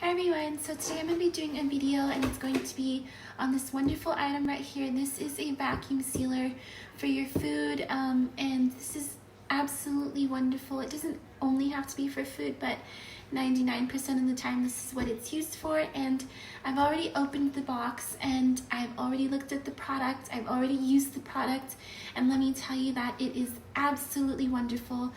Hi everyone, so today I'm going to be doing a video and it's going to be on this wonderful item right here. This is a vacuum sealer for your food and this is absolutely wonderful. It doesn't only have to be for food, but 99% of the time this is what it's used for. And I've already opened the box and I've already looked at the product. I've already used the product and let me tell you that it is absolutely wonderful.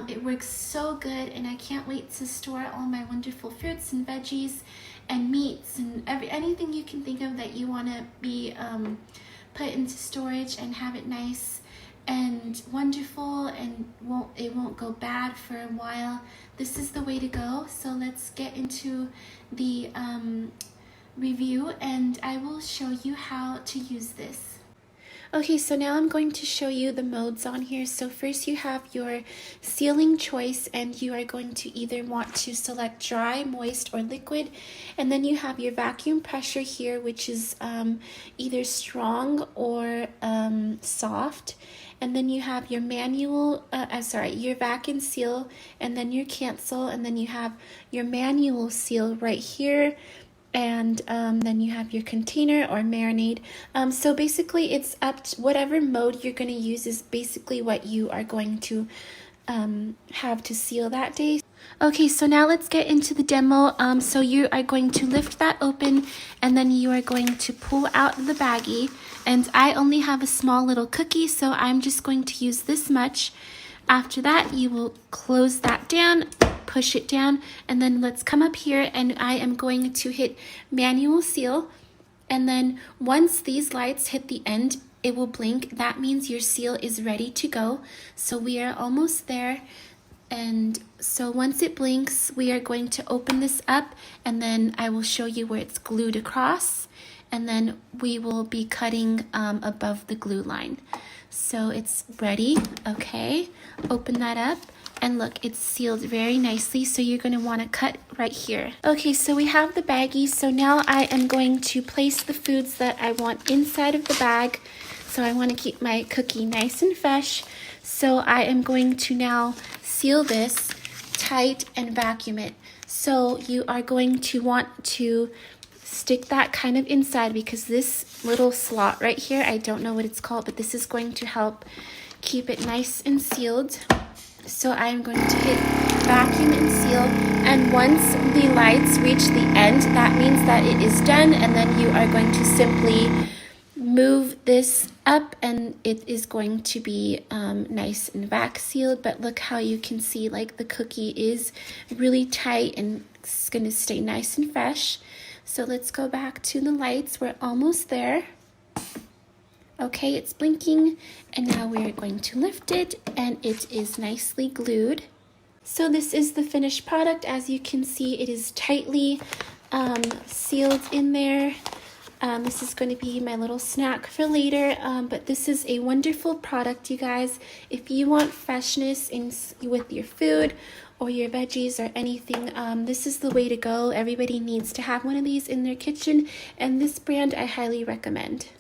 It works so good and I can't wait to store all my wonderful fruits and veggies and meats and anything you can think of that you want to be put into storage and have it nice and wonderful and it won't go bad for a while. This is the way to go. So let's get into the review and I will show you how to use this. Okay, so now I'm going to show you the modes on here. So first you have your sealing choice and you are going to either want to select dry, moist, or liquid. And then you have your vacuum pressure here, which is either strong or soft. And then you have your manual, your vacuum seal, and then your cancel, and then you have your manual seal right here. And then you have your container or marinade. So basically it's up to whatever mode you're going to use is basically what you are going to have to seal that day. Okay, so now let's get into the demo. So you are going to lift that open and then you are going to pull out the baggie. And I only have a small little cookie, so I'm just going to use this much. After that, you will close that down, push it down, and then let's come up here and I am going to hit manual seal. And then once these lights hit the end, it will blink. That means your seal is ready to go. So we are almost there. And so once it blinks, we are going to open this up and then I will show you where it's glued across. And then we will be cutting above the glue line. So it's ready. Okay, open that up. And look, it's sealed very nicely, so you're going to want to cut right here. Okay, so we have the baggie. So now I am going to place the foods that I want inside of the bag. So I want to keep my cookie nice and fresh. So I am going to now seal this tight and vacuum it. So you are going to want to stick that kind of inside because this little slot right here, I don't know what it's called, but this is going to help keep it nice and sealed. So I'm going to hit vacuum and seal, and once the lights reach the end, that means that it is done, and then you are going to simply move this up and it is going to be nice and vac sealed. But look how you can see like the cookie is really tight and it's going to stay nice and fresh. So let's go back to the lights. We're almost there. Okay, it's blinking, and now we're going to lift it, and it is nicely glued. So this is the finished product. As you can see, it is tightly sealed in there. This is going to be my little snack for later, but this is a wonderful product, you guys. If you want freshness with your food or your veggies or anything, this is the way to go. Everybody needs to have one of these in their kitchen, and this brand I highly recommend.